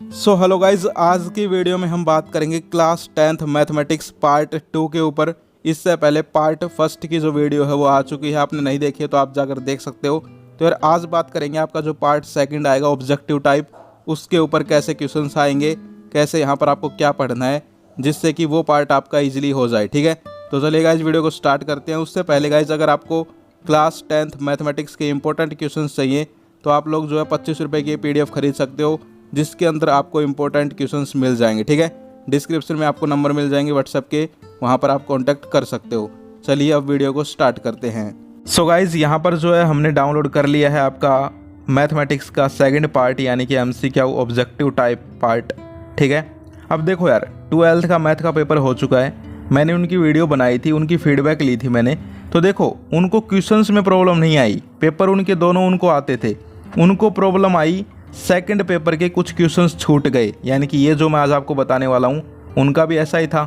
Hello guys, आज की video में हम बात करेंगे क्लास 10th मैथमेटिक्स पार्ट 2 के ऊपर। इससे पहले पार्ट फर्स्ट की जो वीडियो है वो आ चुकी है, आपने नहीं देखी है तो आप जाकर देख सकते हो। तो यार आज बात करेंगे आपका जो पार्ट सेकंड आएगा ऑब्जेक्टिव टाइप, उसके ऊपर कैसे क्वेश्चंस आएंगे, कैसे यहाँ पर आपको क्या पढ़ना है जिससे कि वो पार्ट आपका ईजिली हो जाए। ठीक है, तो चलिए गाइज वीडियो को स्टार्ट करते हैं। उससे पहले गाइज अगर आपको क्लास 10th मैथमेटिक्स के इंपॉर्टेंट क्वेश्चन चाहिए तो आप लोग जो है 25 रुपये की PDF खरीद सकते हो, जिसके अंदर आपको इंपॉर्टेंट क्वेश्चंस मिल जाएंगे। ठीक है, डिस्क्रिप्शन में आपको नंबर मिल जाएंगे व्हाट्सएप के, वहाँ पर आप कांटेक्ट कर सकते हो। चलिए अब वीडियो को स्टार्ट करते हैं। सो गाइज यहाँ पर जो है हमने डाउनलोड कर लिया है आपका मैथमेटिक्स का सेकंड पार्ट, यानी कि MCQ ऑब्जेक्टिव टाइप पार्ट। ठीक है, अब देखो यार 12th का मैथ का पेपर हो चुका है, मैंने उनकी वीडियो बनाई थी, उनकी फीडबैक ली थी मैंने। तो देखो उनको क्वेश्चंस में प्रॉब्लम नहीं आई, पेपर उनके दोनों उनको आते थे। उनको प्रॉब्लम आई सेकंड पेपर के कुछ क्वेश्चंस छूट गए, यानी कि ये जो मैं आज आपको बताने वाला हूँ उनका भी ऐसा ही था।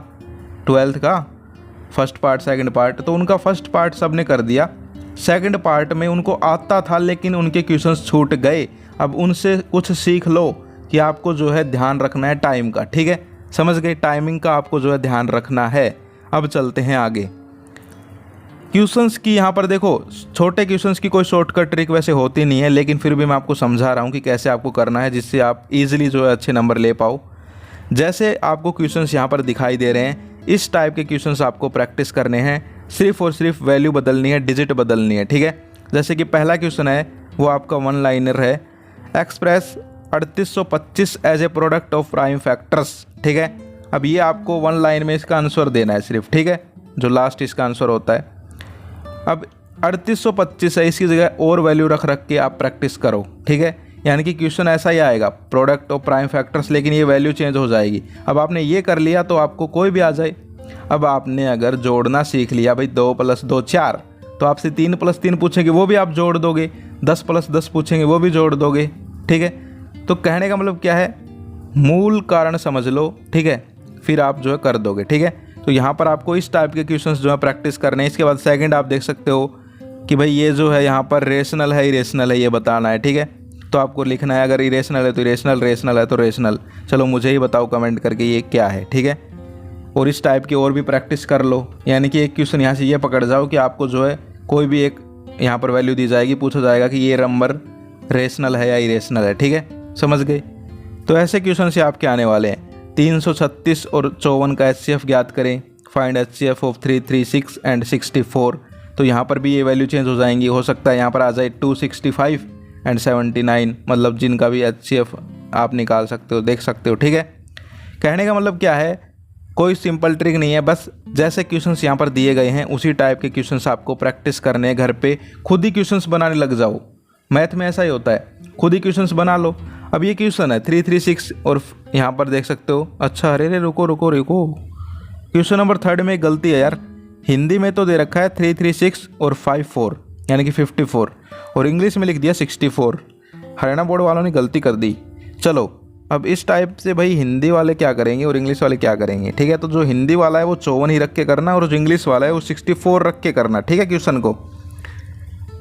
12th का फर्स्ट पार्ट सेकंड पार्ट, तो उनका फर्स्ट पार्ट सबने कर दिया, सेकंड पार्ट में उनको आता था लेकिन उनके क्वेश्चंस छूट गए। अब उनसे कुछ सीख लो कि आपको जो है ध्यान रखना है टाइम का। ठीक है, समझ गए, टाइमिंग का आपको जो है ध्यान रखना है। अब चलते हैं आगे क्वेश्चंस की। यहाँ पर देखो छोटे क्वेश्चंस की कोई शॉर्टकट ट्रिक वैसे होती नहीं है, लेकिन फिर भी मैं आपको समझा रहा हूँ कि कैसे आपको करना है जिससे आप इजीली जो है अच्छे नंबर ले पाओ। जैसे आपको क्वेश्चंस यहाँ पर दिखाई दे रहे हैं, इस टाइप के क्वेश्चंस आपको प्रैक्टिस करने हैं, सिर्फ और सिर्फ वैल्यू बदलनी है, डिजिट बदलनी है। ठीक है, जैसे कि पहला क्वेश्चन है वो आपका वन लाइनर है, express 3825 as a product of prime factors. ठीक है, अब ये आपको वन लाइन में इसका आंसर देना है सिर्फ। ठीक है, जो लास्ट इसका आंसर होता है। अब 3825 है, इसकी जगह और वैल्यू रख के आप प्रैक्टिस करो। ठीक है, यानी कि क्वेश्चन ऐसा ही आएगा, प्रोडक्ट ऑफ प्राइम फैक्टर्स, लेकिन ये वैल्यू चेंज हो जाएगी। अब आपने ये कर लिया तो आपको कोई भी आ जाए। अब आपने अगर जोड़ना सीख लिया, भाई 2 + 2 4, तो आपसे 3 + 3 पूछेंगे वो भी आप जोड़ दोगे, 10 + 10 पूछेंगे वो भी जोड़ दोगे। ठीक है, तो कहने का मतलब क्या है, मूल कारण समझ लो। ठीक है, फिर आप जो है कर दोगे। ठीक है, तो यहाँ पर आपको इस टाइप के क्वेश्चंस जो है प्रैक्टिस करने हैं। इसके बाद सेकंड आप देख सकते हो कि भाई ये जो है यहाँ पर रेशनल है इरेशनल है, ये बताना है। ठीक है, तो आपको लिखना है, अगर इरेशनल है तो इरेशनल, रेशनल है तो रेशनल। चलो मुझे ही बताओ कमेंट करके ये क्या है। ठीक है, और इस टाइप की और भी प्रैक्टिस कर लो, यानी कि एक क्वेश्चन यहाँ से ये पकड़ जाओ कि आपको जो है कोई भी एक यहाँ पर वैल्यू दी जाएगी, पूछा जाएगा कि ये नंबर रेशनल है या इरेशनल है। ठीक है, समझ गए। तो ऐसे क्वेश्चन से आपके आने वाले हैं। 336 और 54 का HCF ज्ञात करें, फाइंड HCF ऑफ 336 एंड 64। तो यहाँ पर भी ये वैल्यू चेंज हो जाएंगी, हो सकता है यहाँ पर आ जाए 265 एंड 79, मतलब जिनका भी HCF आप निकाल सकते हो, देख सकते हो। ठीक है, कहने का मतलब क्या है, कोई सिंपल ट्रिक नहीं है, बस जैसे क्वेश्चंस यहाँ पर दिए गए हैं उसी टाइप के क्वेश्चंस आपको प्रैक्टिस करने हैं। घर पे खुद ही क्वेश्चंस बनाने लग जाओ, मैथ में ऐसा ही होता है, खुद ही क्वेश्चंस बना लो। अब ये क्वेश्चन है 336 और यहाँ पर देख सकते हो, अच्छा अरे रुको रुको रुको, क्वेश्चन नंबर 3 में गलती है यार। हिंदी में तो दे रखा है 336 और 54 यानी कि 54, और इंग्लिश में लिख दिया 64। हरियाणा बोर्ड वालों ने गलती कर दी। चलो अब इस टाइप से भाई हिंदी वाले क्या करेंगे और इंग्लिश वाले क्या करेंगे। ठीक है, तो जो हिंदी वाला है वो 54 ही रख के करना, और जो इंग्लिश वाला है वो 64 रख के करना। ठीक है, क्वेश्चन को,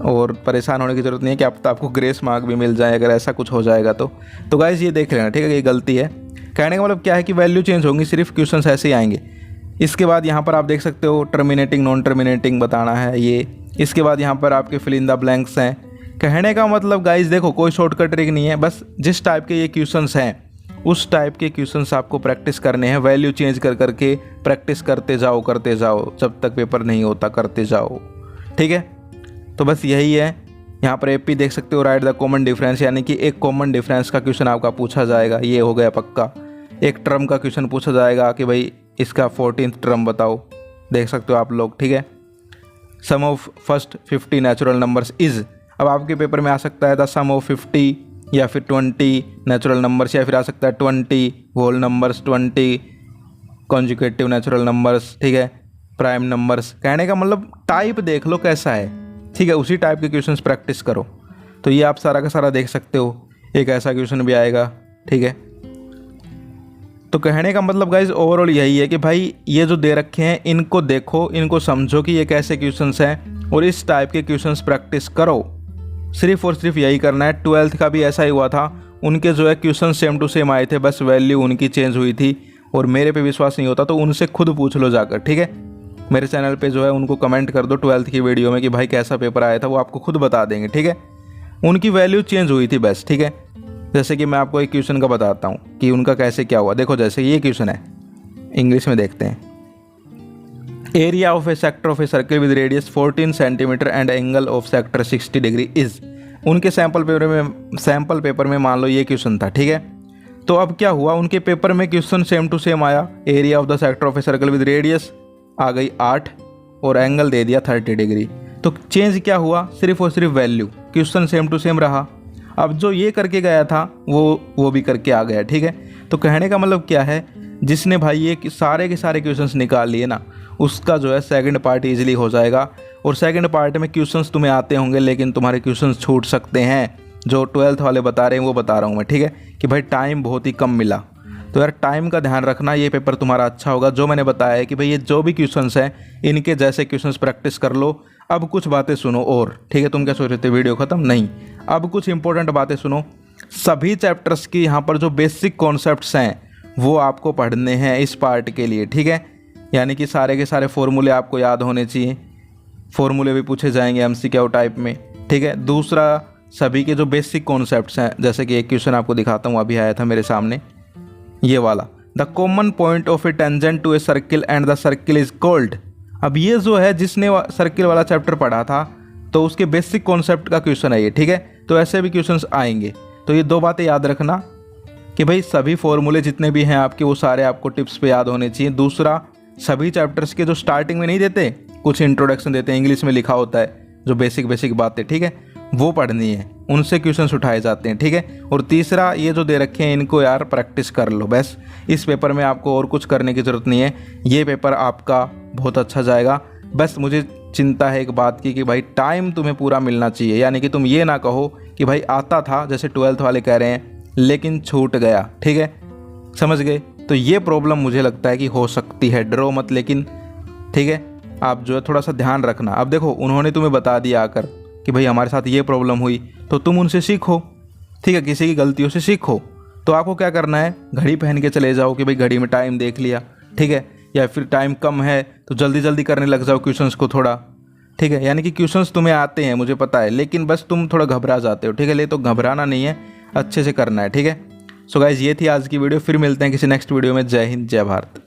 और परेशान होने की ज़रूरत नहीं है कि आपको ग्रेस मार्क भी मिल जाए अगर ऐसा कुछ हो जाएगा तो गाइस ये देख लेना। ठीक है, ये गलती है। कहने का मतलब क्या है कि वैल्यू चेंज होंगी, सिर्फ क्वेश्चंस ऐसे ही आएंगे। इसके बाद यहाँ पर आप देख सकते हो टर्मिनेटिंग नॉन टर्मिनेटिंग बताना है ये। इसके बाद यहाँ पर आपके फिल इन द ब्लैंक्स हैं। कहने का मतलब गाइस देखो कोई शॉर्टकट ट्रिक नहीं है, बस जिस टाइप के ये क्वेश्चंस हैं उस टाइप के क्वेश्चंस आपको प्रैक्टिस करने हैं, वैल्यू चेंज कर करके प्रैक्टिस करते जाओ जब तक पेपर नहीं होता, करते जाओ। ठीक है, तो बस यही है। यहाँ पर AP देख सकते हो, राइट द कॉमन डिफरेंस, यानी कि एक कॉमन डिफरेंस का क्वेश्चन आपका पूछा जाएगा, ये हो गया पक्का। एक टर्म का क्वेश्चन पूछा जाएगा कि भाई इसका 14th टर्म बताओ, देख सकते हो आप लोग। ठीक है, sum of first 50 natural numbers is, अब आपके पेपर में आ सकता है द सम ऑफ 50 या फिर 20 नेचुरल नंबर्स, या फिर आ सकता है 20 whole numbers, 20 conjugative natural numbers. ठीक है, प्राइम नंबर्स। कहने का मतलब टाइप देख लो कैसा है। ठीक है, उसी टाइप के क्वेश्चंस प्रैक्टिस करो। तो ये आप सारा का सारा देख सकते हो, एक ऐसा क्वेश्चन भी आएगा। ठीक है, तो कहने का मतलब गाइज ओवरऑल यही है कि भाई ये जो दे रखे हैं इनको देखो, इनको समझो कि ये कैसे क्वेश्चंस हैं, और इस टाइप के क्वेश्चंस प्रैक्टिस करो। सिर्फ और सिर्फ यही करना है। 12th का भी ऐसा ही हुआ था, उनके जो है क्वेश्चन सेम टू सेम आए थे, बस वैल्यू उनकी चेंज हुई थी। और मेरे पे विश्वास नहीं होता तो उनसे खुद पूछ लो जाकर, ठीक है। मेरे चैनल पे जो है उनको कमेंट कर दो 12th की वीडियो में कि भाई कैसा पेपर आया था, वो आपको खुद बता देंगे, ठीक है। उनकी वैल्यू चेंज हुई थी बस, ठीक है। जैसे कि मैं आपको एक क्वेश्चन का बताता हूँ कि उनका कैसे क्या हुआ। देखो जैसे ये क्वेश्चन है, इंग्लिश में देखते हैं। Area of A sector of a circle with radius 14 centimetre and angle of sector 60 degree is. उनके सैम्पल पेपर में मान लो ये क्वेश्चन था, ठीक है। तो अब क्या हुआ, उनके पेपर में क्वेश्चन सेम टू सेम आया। Area of the sector of a circle with radius आ गई 8 और एंगल दे दिया 30 डिग्री। तो चेंज क्या हुआ, सिर्फ और सिर्फ value, question same to same रहा। अब जो ये करके गया था वो भी करके आ गया, ठीक है। तो कहने का मतलब क्या है, जिसने भाई ये सारे के सारे क्वेश्चंस निकाल लिए ना, उसका जो है सेकंड पार्ट इजीली हो जाएगा। और सेकंड पार्ट में क्वेश्चंस तुम्हें आते होंगे लेकिन तुम्हारे क्वेश्चंस छूट सकते हैं। जो 12th वाले बता रहे हैं वो बता रहा हूँ मैं, ठीक है, कि भाई टाइम बहुत ही कम मिला। तो यार टाइम का ध्यान रखना, ये पेपर तुम्हारा अच्छा होगा। जो मैंने बताया है कि भाई ये जो भी क्वेश्चंस हैं इनके जैसे क्वेश्चंस प्रैक्टिस कर लो। अब कुछ बातें सुनो और, ठीक है। तुम क्या सोच रहे थे वीडियो ख़त्म? नहीं, अब कुछ इंपॉर्टेंट बातें सुनो। सभी चैप्टर्स की यहाँ पर जो बेसिक कॉन्सेप्ट्स हैं वो आपको पढ़ने हैं इस पार्ट के लिए, ठीक है। यानी कि सारे के सारे फॉर्मूले आपको याद होने चाहिए। फॉर्मूले भी पूछे जाएंगे एमसीक्यू टाइप में, ठीक है। दूसरा, सभी के जो बेसिक कॉन्सेप्ट्स हैं, जैसे कि एक क्वेश्चन आपको दिखाता हूँ, अभी आया था मेरे सामने ये वाला। The common point of a tangent to a circle and the circle is called. अब ये जो है, जिसने सर्किल वाला चैप्टर पढ़ा था तो उसके बेसिक कॉन्सेप्ट का क्वेश्चन है ये, ठीक है। तो ऐसे भी क्वेश्चंस आएंगे। तो ये दो बातें याद रखना कि भाई सभी फॉर्मूले जितने भी हैं आपके वो सारे आपको टिप्स पे याद होने चाहिए। दूसरा, सभी चैप्टर्स के जो स्टार्टिंग में नहीं देते, कुछ इंट्रोडक्शन देते हैं, इंग्लिश में लिखा होता है जो बेसिक बातें, ठीक है, वो पढ़नी है, उनसे क्वेश्चंस उठाए जाते हैं, ठीक है। और तीसरा, ये जो दे रखे हैं इनको यार प्रैक्टिस कर लो बस। इस पेपर में आपको और कुछ करने की ज़रूरत नहीं है, ये पेपर आपका बहुत अच्छा जाएगा। बस मुझे चिंता है एक बात की कि भाई टाइम तुम्हें पूरा मिलना चाहिए। यानी कि तुम ये ना कहो कि भाई आता था, जैसे 12th वाले कह रहे हैं, लेकिन छूट गया, ठीक है, समझ गए। तो ये प्रॉब्लम मुझे लगता है कि हो सकती है, डरो मत लेकिन, ठीक है। आप जो है थोड़ा सा ध्यान रखना। अब देखो उन्होंने तुम्हें बता दिया आकर कि भाई हमारे साथ ये प्रॉब्लम हुई, तो तुम उनसे सीखो, ठीक है, किसी की गलतियों से सीखो। तो आपको क्या करना है, घड़ी पहन के चले जाओ कि भाई घड़ी में टाइम देख लिया, ठीक है। या फिर टाइम कम है तो जल्दी जल्दी करने लग जाओ क्वेश्चंस को थोड़ा, ठीक है। यानी कि क्वेश्चंस तुम्हें आते हैं मुझे पता है, लेकिन बस तुम थोड़ा घबरा जाते हो, ठीक है। ले तो घबराना नहीं है, अच्छे से करना है, ठीक है। सो गाइज ये थी आज की वीडियो, फिर मिलते हैं किसी नेक्स्ट वीडियो में। जय हिंद, जय भारत।